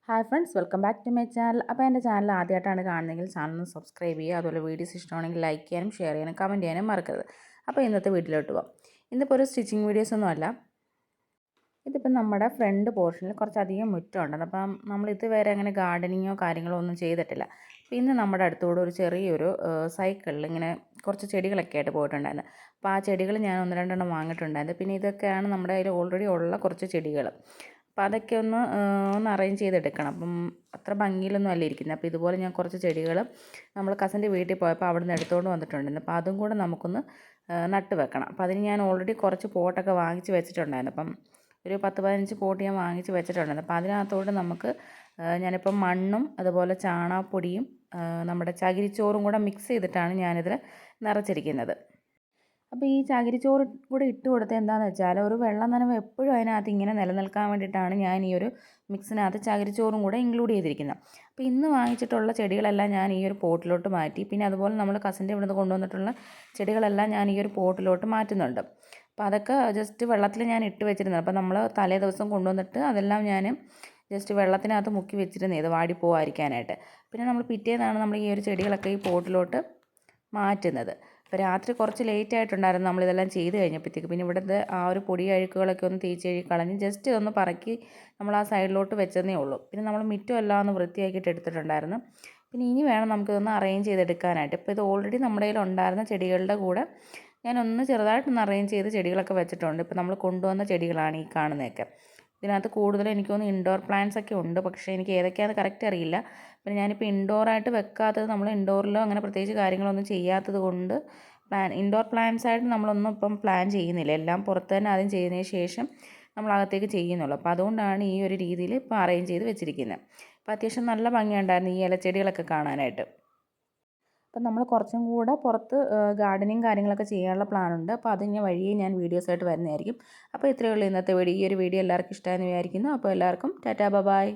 Hi friends, welcome back to my channel. അപ്പോൾ എൻ്റെ channel ആദ്യമായിട്ടാണ് കാണുന്നതെങ്കിൽ ചാനൽ ഒന്ന് സബ്സ്ക്രൈബ് ചെയ്യുക. അതുപോലെ വീഡിയോസ് ഇഷ്ടമാണെങ്കിൽ ലൈക്ക് ചെയ്യാനും ഷെയർ ചെയ്യാനും കമൻറ്റ് ചെയ്യാനും മറക്കരുത്. അപ്പോൾ ഇന്നത്തെ വീഡിയോയിലോട്ട് പോകാം. ഇന്നിപ്പോൾ ഒരു സ്റ്റിച്ചിങ് വീഡിയോസ് ഒന്നുമല്ല. ഇതിപ്പോൾ നമ്മുടെ ഫ്രണ്ട് പോർഷനിൽ കുറച്ചധികം മുറ്റമുണ്ട്. അപ്പം നമ്മൾ ഇതുവരെ അങ്ങനെ ഗാർഡനിങ്ങോ കാര്യങ്ങളോ ഒന്നും ചെയ്തിട്ടില്ല. അപ്പോൾ ഇന്ന് നമ്മുടെ അടുത്തുകൂടെ ഒരു ചെറിയൊരു സൈക്കിളിൽ ഇങ്ങനെ കുറച്ച് ചെടികളൊക്കെ ആയിട്ട് പോയിട്ടുണ്ടായിരുന്നു. അപ്പോൾ ആ ചെടികൾ ഞാൻ ഒന്ന് രണ്ടെണ്ണം വാങ്ങിയിട്ടുണ്ടായിരുന്നു. പിന്നെ ഇതൊക്കെയാണ് നമ്മുടെ കയ്യിൽ ഓൾറെഡി ഉള്ള കുറച്ച് ചെടികൾ. അപ്പോൾ അതൊക്കെ ഒന്ന് അറേഞ്ച് ചെയ്തെടുക്കണം. അപ്പം അത്ര ഭംഗിയിലൊന്നും അല്ല ഇരിക്കുന്നത്. അപ്പോൾ ഇതുപോലെ ഞാൻ കുറച്ച് ചെടികൾ നമ്മൾ കസിൻ്റെ വീട്ടിൽ പോയപ്പോൾ അവിടെ നിന്ന് എടുത്തുകൊണ്ട് വന്നിട്ടുണ്ടായിരുന്നു. അപ്പോൾ അതും കൂടെ നമുക്കൊന്ന് നട്ട് വെക്കണം. അപ്പോൾ അതിന് ഞാൻ ഓൾറെഡി കുറച്ച് പോട്ടൊക്കെ വാങ്ങിച്ച് വെച്ചിട്ടുണ്ടായിരുന്നു. അപ്പം ഒരു 10-15 പോട്ട് ഞാൻ വാങ്ങിച്ച് വെച്ചിട്ടുണ്ടായിരുന്നു. അപ്പോൾ അതിനകത്തോട്ട് നമുക്ക് ഞാനിപ്പം മണ്ണും അതുപോലെ ചാണകപ്പൊടിയും നമ്മുടെ ചകിരിച്ചോറും കൂടെ മിക്സ് ചെയ്തിട്ടാണ് ഞാനിതിൽ നിറച്ചിരിക്കുന്നത്. അപ്പോൾ ഈ ചകിരിച്ചോറ് കൂടെ ഇട്ട് കൊടുത്ത് എന്താണെന്ന് വെച്ചാൽ ഒരു വെള്ളം നനവ് എപ്പോഴും അതിനകത്ത് ഇങ്ങനെ നിലനിൽക്കാൻ വേണ്ടിയിട്ടാണ് ഞാൻ ഈ ഒരു മിക്സിനകത്ത് ചകിരിച്ചോറും കൂടെ ഇൻക്ലൂഡ് ചെയ്തിരിക്കുന്നത്. അപ്പോൾ ഇന്ന് വാങ്ങിച്ചിട്ടുള്ള ചെടികളെല്ലാം ഞാൻ ഈ ഒരു പോട്ടിലോട്ട് മാറ്റി. പിന്നെ അതുപോലെ നമ്മൾ കസിൻ്റെ ഇവിടുന്ന് കൊണ്ടുവന്നിട്ടുള്ള ചെടികളെല്ലാം ഞാൻ ഈ ഒരു പോട്ടിലോട്ട് മാറ്റുന്നുണ്ട്. അപ്പോൾ അതൊക്കെ ജസ്റ്റ് വെള്ളത്തിൽ ഞാൻ ഇട്ട് വെച്ചിരുന്നത്. അപ്പോൾ നമ്മൾ തലേ ദിവസം കൊണ്ടുവന്നിട്ട് അതെല്ലാം ഞാൻ ജസ്റ്റ് വെള്ളത്തിനകത്ത് മുക്കി വെച്ചിരുന്നത് ഇത് വാടിപ്പോവാതിരിക്കാനായിട്ട്. പിന്നെ നമ്മൾ പിറ്റേന്നാണ് നമ്മൾ ഈ ഒരു ചെടികളൊക്കെ ഈ പോട്ടിലോട്ട് മാറ്റുന്നത്. അപ്പോൾ രാത്രി കുറച്ച് ലേറ്റ് ആയിട്ടുണ്ടായിരുന്നു നമ്മളിതെല്ലാം ചെയ്ത് കഴിഞ്ഞപ്പോഴത്തേക്ക്. പിന്നെ ഇവിടുത്തെ ആ ഒരു പൊടി അഴുക്കുകളൊക്കെ ഒന്ന് തേച്ച് കഴുകി കളഞ്ഞ് ജസ്റ്റ് ഇതൊന്ന് പറക്കി നമ്മൾ ആ സൈഡിലോട്ട് വെച്ചതേ ഉള്ളൂ. പിന്നെ നമ്മൾ മുറ്റമെല്ലാം ഒന്ന് വൃത്തിയാക്കിയിട്ട് എടുത്തിട്ടുണ്ടായിരുന്നു. പിന്നെ ഇനി വേണം നമുക്കിതൊന്ന് അറേഞ്ച് ചെയ്തെടുക്കാനായിട്ട്. ഇപ്പോൾ ഇത് ഓൾറെഡി നമ്മുടെ കയ്യിൽ ഉണ്ടായിരുന്ന ചെടികളുടെ കൂടെ ഞാനൊന്ന് ചെറുതായിട്ടൊന്ന് അറേഞ്ച് ചെയ്ത് ചെടികളൊക്കെ വെച്ചിട്ടുണ്ട്. ഇപ്പോൾ നമ്മൾ കൊണ്ടുവന്ന ചെടികളാണ് ഈ കാണുന്നതൊക്കെ. ഇതിനകത്ത് കൂടുതലും എനിക്ക് തോന്നുന്നു ഇൻഡോർ പ്ലാന്റ്സ് ഒക്കെ ഉണ്ട്. പക്ഷേ എനിക്ക് ഏതൊക്കെയാണെന്ന് കറക്റ്റ് അറിയില്ല. പിന്നെ ഞാനിപ്പോൾ ഇൻഡോറായിട്ട് വെക്കാത്തത് നമ്മൾ ഇൻഡോറിലോ അങ്ങനെ പ്രത്യേകിച്ച് കാര്യങ്ങളൊന്നും ചെയ്യാത്തത് കൊണ്ട് ഇൻഡോർ പ്ലാന്റ്സ് ആയിട്ട് നമ്മളൊന്നും ഇപ്പം പ്ലാൻ ചെയ്യുന്നില്ല. എല്ലാം പുറത്ത് തന്നെ ആദ്യം ചെയ്തതിന് ശേഷം നമ്മൾ അകത്തേക്ക് ചെയ്യുന്നുള്ളൂ. അപ്പോൾ അതുകൊണ്ടാണ് ഈ ഒരു രീതിയിൽ ഇപ്പോൾ അറേഞ്ച് ചെയ്ത് വെച്ചിരിക്കുന്നത്. അപ്പോൾ അത്യാവശ്യം നല്ല ഭംഗിയുണ്ടായിരുന്നു ഈ ഇലച്ചെടികളൊക്കെ കാണാനായിട്ട്. അപ്പം നമ്മൾ കുറച്ചും കൂടെ പുറത്ത് ഗാർഡനിങ് കാര്യങ്ങളൊക്കെ ചെയ്യാനുള്ള പ്ലാനുണ്ട്. അപ്പോൾ അത് ഇനി വഴിയേ ഞാൻ വീഡിയോസായിട്ട് വരുന്നതായിരിക്കും. അപ്പോൾ ഇത്രയേ ഉള്ളൂ ഇന്നത്തെ വീഡിയോ. ഈ ഒരു വീഡിയോ എല്ലാവർക്കും ഇഷ്ടമായെന്ന് വിചാരിക്കുന്നു. അപ്പോൾ എല്ലാവർക്കും ടാറ്റാ ബൈ.